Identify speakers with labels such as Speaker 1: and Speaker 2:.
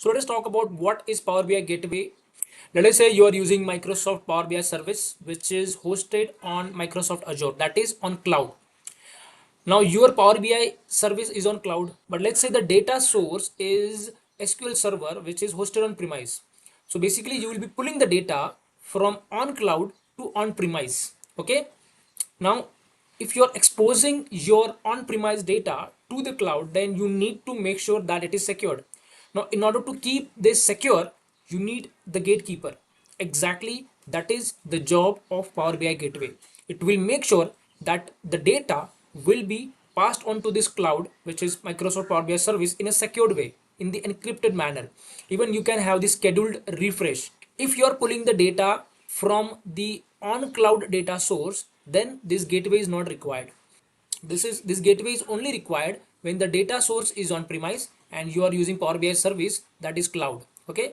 Speaker 1: So let us talk about what is Power BI Gateway. Let us say you are using Microsoft Power BI service, which is hosted on Microsoft Azure, that is on cloud. Now your Power BI service is on cloud, but let's say the data source is SQL Server, which is hosted on premise. So basically you will be pulling the data from on cloud to on premise. Okay. Now, if you're exposing your on-premise data to the cloud, then you need to make sure that it is secured. Now, in order to keep this secure, you need the gatekeeper. Exactly, that is the job of Power BI Gateway. It will make sure that the data will be passed on to this cloud, which is Microsoft Power BI service, in a secured way, in the encrypted manner. Even you can have the scheduled refresh. If you are pulling the data from the on cloud data source, then this gateway is not required. This gateway is only required when the data source is on premise and you are using Power BI service, that is cloud.